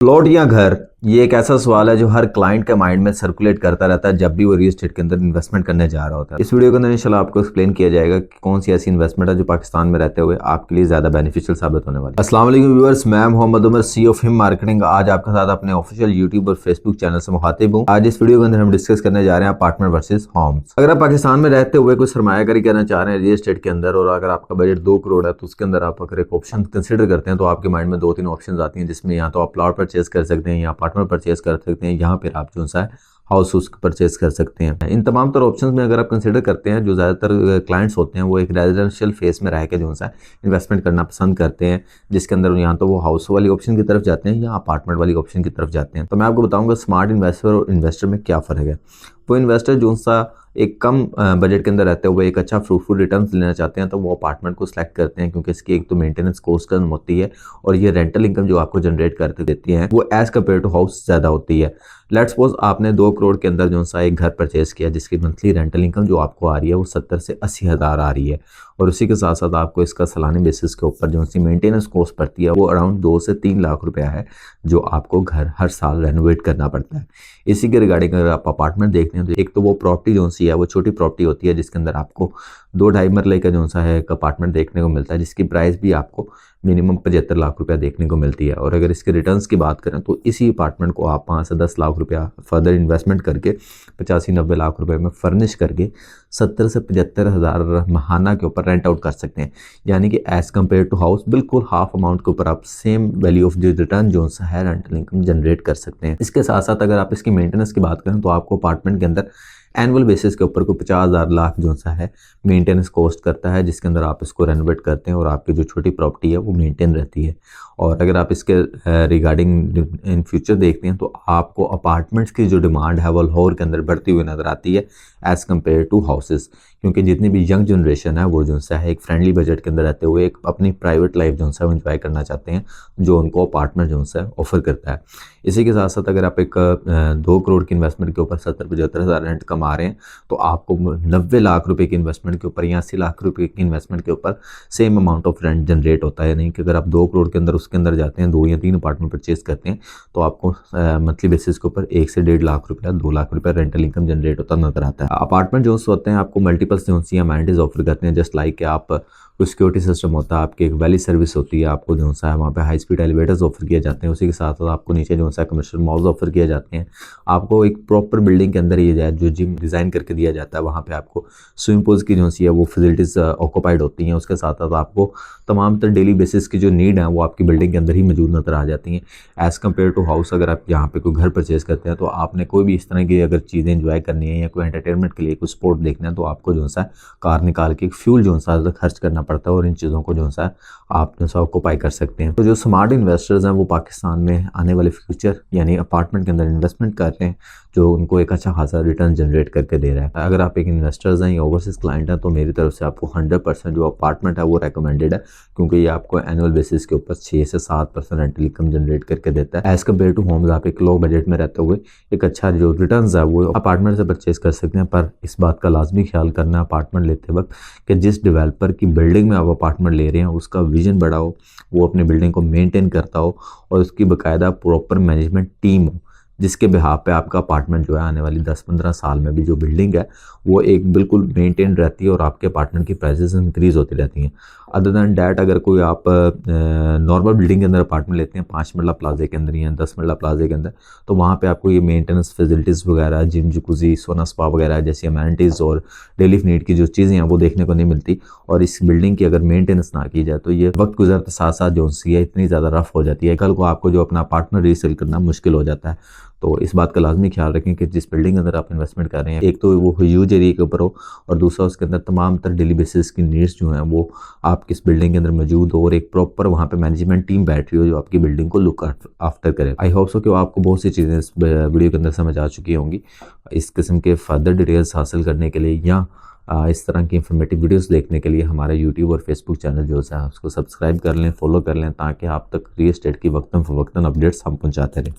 Plot या घर, ये एक ऐसा सवाल है जो हर क्लाइंट के माइंड में सर्कुलेट करता रहता है जब भी वो रियल एस्टेट के अंदर इन्वेस्टमेंट करने जा रहा होता है। इस वीडियो के अंदर इंशाल्लाह आपको एक्सप्लेन किया जाएगा कि कौन सी ऐसी इन्वेस्टमेंट है जो पाकिस्तान में रहते हुए आपके लिए ज्यादा बेनिफिशियल साबित होने वाली है। अस्सलाम वालेकुम व्यूअर्स, मैं मोहम्मद उमर, सी ऑफ हिम मार्केटिंग, आज आपके साथ अपने ऑफिशियल यूट्यूब और फेसबुक चैनल से मुखातिब हूँ। आज इस वीडियो के अंदर हम डिस्कस करने जा रहे हैं अपार्टमेंट वर्सेज होम्स। अगर आप पाकिस्तान में रहते हुए कोई सरमायाकारी करना चाह रहे हैं रियल एस्टेट के अंदर और अगर आपका बजट 2 करोड़ है तो उसके अंदर आप अगर एक ऑप्शन कंसिडर करते हैं तो आपके माइंड में 2-3 ऑप्शन आती हैं, जिसमें या तो आप प्लॉट परचेज कर सकते हैं या अपार्टमेंट परचेज कर सकते हैं, यहाँ पर आप जो सा है हाउस उसको परचेज कर सकते हैं। इन तमाम तरह ऑप्शंस में अगर आप कंसिडर करते हैं, जो ज़्यादातर क्लाइंट्स होते हैं वो एक रेजिडेंशियल फेस में रह के जो सा इन्वेस्टमेंट करना पसंद करते हैं, जिसके अंदर यहाँ तो वो हाउस वाली ऑप्शन की तरफ जाते हैं या अपार्टमेंट वाली ऑप्शन की तरफ जाते हैं। तो मैं आपको बताऊंगा स्मार्ट इन्वेस्टर और इन्वेस्टर में क्या फ़र्क है। वो इन्वेस्टर जो सा एक कम बजट के अंदर रहते हुए एक अच्छा फ्रूटफुल रिटर्न लेना चाहते हैं तो वो अपार्टमेंट को सिलेक्ट करते हैं, क्योंकि इसकी एक तो मेंटेनेंस कॉस्ट कम होती है और ये रेंटल इनकम जो आपको जनरेट करके देती है वो एज कम्पेयर टू हाउस ज़्यादा होती है। लेट्स सपोज आपने 2 करोड़ के अंदर जो सा एक घर परचेज किया जिसकी मंथली रेंटल इनकम जो आपको आ रही है वो 70 से 80 हज़ार आ रही है, और उसी के साथ साथ आपको इसका सालानी बेसिस के ऊपर जो सी मेंटेनेंस कॉस्ट पड़ती है वो अराउंड 2 से 3 लाख रुपया है जो आपको घर हर साल रेनोवेट करना पड़ता है। इसी के रिगार्डिंग अगर आप अपार्टमेंट देखते हैं तो एक तो वो प्रॉपर्टी जो सी है वो छोटी प्रॉपर्टी होती है जिसके अंदर आपको 2-2.5 मरले का जो सा है एक अपार्टमेंट देखने को मिलता है, जिसकी प्राइस भी आपको मिनिमम 75 लाख रुपया देखने को मिलती है। और अगर इसके रिटर्न्स की बात करें तो इसी अपार्टमेंट को आप 5 से 10 लाख रुपया फर्दर इन्वेस्टमेंट करके 85-90 लाख रुपए में फर्निश करके 70 से 75 हज़ार महाना के ऊपर रेंट आउट कर सकते हैं, यानी कि एज़ कम्पेयर टू हाउस बिल्कुल हाफ अमाउंट के ऊपर आप same value of the return जो है रेंटल इनकम जनरेट कर सकते हैं। इसके साथ साथ अगर आप इसकी मेंटेनेंस की बात करें तो आपको अपार्टमेंट के अंदर एनुअल बेसिस के ऊपर को 50,000 लाख जो सा है मेंटेनेंस कॉस्ट करता है, जिसके अंदर आप इसको रेनोवेट करते हैं और आपकी जो छोटी प्रॉपर्टी है वो मेंटेन रहती है। और अगर आप इसके रिगार्डिंग इन फ्यूचर देखते हैं तो आपको अपार्टमेंट्स की जो डिमांड है वो लाहौर के अंदर बढ़ती हुई नज़र आती है एज़ कम्पेयर टू हाउसेस, क्योंकि जितनी भी यंग जनरेशन है वो जो सा है एक फ्रेंडली बजट के अंदर रहते हुए एक अपनी प्राइवेट लाइफ जो सा एंजॉय करना चाहते हैं, जो उनको अपार्टमेंट जो सा ऑफर करता है। इसी के साथ साथ अगर आप एक 2 करोड़ की इन्वेस्टमेंट के ऊपर 70-75 हज़ार रेंट कमा रहे हैं तो आपको 90 लाख रुपए की इन्वेस्टमेंट के ऊपर या 80 लाख रुपए की इन्वेस्टमेंट के ऊपर same amount of rent generate होता है। नहीं कि अगर आप 2 करोड़ के अंदर उसके अंदर जाते हैं 2 या 3 अपार्टमेंट परचेज करते हैं तो आपको मंथली बेसिस के ऊपर 1 से 1.5 लाख रुपया 2 लाख रुपया रेंटल इनकम जनरेट होता नजर आता है। अपार्टमेंट जो होते हैं आपको मल्टीपल्स जो सी अमेनिटीज ऑफर करते हैं, जस्ट लाइक आप सिक्योरिटी सिस्टम होता है, आपकी एक वैली सर्विस होती है, आपको जो सा है वहाँ पे हाई स्पीड एलिवेटर्स ऑफर किए जाते हैं, उसी के साथ साथ आपको नीचे जो सा कमर्शियल मॉल्स ऑफर किए जाते हैं। आपको एक प्रॉपर बिल्डिंग के अंदर ये जाए जो जिम डिज़ाइन करके दिया जाता है, वहाँ पे आपको स्विमिंग पूल्स की जो सी है वो फैसिलिटीज़ ऑक्यूपाइड होती हैं। उसके साथ साथ आपको तमाम तरह डेली बेसिस की जो नीड है वो आपकी बिल्डिंग के अंदर ही मौजूद नजर आ जाती हैं एज़ कम्पेयर टू हाउस। अगर आप यहाँ पे कोई घर परचेज करते हैं तो आपने कोई भी इस तरह की अगर चीज़ें इंजॉय करनी है या कोई एंटरटेनमेंट के लिए कोई स्पोर्ट देखना है तो आपको जो सा कार निकाल के फ्यूल जो सा खर्च करना पड़ता है और इन चीज़ों को जो सा आप जो सा ऑक्यूपाई कर सकते हैं। तो जो स्मार्ट इन्वेस्टर्स हैं वो पाकिस्तान में आने वाले फ्यूचर यानी अपार्टमेंट के अंदर इन्वेस्टमेंट कर रहे हैं जो उनको एक अच्छा खासा रिटर्न जनरेट करके दे रहा है। अगर आप एक इन्वेस्टर्स हैं या ओवरसीज क्लाइंट हैं तो मेरी तरफ से आपको 100% जो अपार्टमेंट है वो रेकमेंडेड है, क्योंकि ये आपको एनुअल बेसिस के ऊपर 6 से 7% रेंटल इनकम जनरेट करके देता है एज़ कम्पेयर टू होम्स। आप एक लो बजट में रहते हुए एक अच्छा जो रिटर्न है वो अपार्टमेंट से परचेज कर सकते हैं, पर इस बात का लाजमी ख्याल करना है अपार्टमेंट लेते वक्त कि जिस डेवलपर की बिल्डिंग में आप अपार्टमेंट ले रहे हैं उसका विजन बड़ा हो, वो अपनी बिल्डिंग को मेंटेन करता हो और उसकी बाकायदा प्रॉपर मैनेजमेंट टीम हो, जिसके बिहाफ पे आपका अपार्टमेंट जो है आने वाली 10-15 साल में भी जो बिल्डिंग है वो एक बिल्कुल मेंटेन रहती है और आपके अपार्टमेंट की प्राइसेस इंक्रीज़ होती रहती हैं। अदर दैन डैट अगर कोई आप नॉर्मल बिल्डिंग के अंदर अपार्टमेंट लेते हैं 5 मरला प्लाजे के अंदर या 10 मरला प्लाजे के अंदर, तो वहाँ पे आपको ये मेंटेनेंस फैसिलिटीज़ वगैरह जिम जकूज़ी सोना स्पा वगैरह जैसी अमेनिटीज़ और डेली नीड की जो चीज़ें हैं वो देखने को नहीं मिलती। और इस बिल्डिंग की अगर मेंटेनेंस ना की जाए तो ये वक्त गुजरते साथ साथ जो सी है इतनी ज़्यादा रफ हो जाती है, कल को आपको जो अपना अपार्टमेंट रीसेल करना मुश्किल हो जाता है। तो इस बात का लाजमी ख्याल रखें कि जिस बिल्डिंग के अंदर आप इन्वेस्टमेंट कर रहे हैं एक तो वो ह्यूज एरिया के ऊपर हो और दूसरा उसके अंदर तमाम तरह डेली बेसिस की नीड्स जो हैं वो आप किस बिल्डिंग के अंदर मौजूद हो और एक प्रॉपर वहाँ पे मैनेजमेंट टीम बैठ रही हो जो आपकी बिल्डिंग को लुक आफ्टर करे। आई होप सो कि आपको बहुत सी चीज़ें इस वीडियो के अंदर समझ आ चुकी होंगी। इस किस्म के फर्दर डिटेल्स हासिल करने के लिए या इस तरह की इंफॉर्मेटिव वीडियोस देखने के लिए हमारा यूट्यूब और फेसबुक चैनल जो है उसको सब्सक्राइब कर लें, फॉलो कर लें, ताकि आप तक रियल एस्टेट की वक्तन फ़वक्तन अपडेट्स हम पहुँचाते रहें।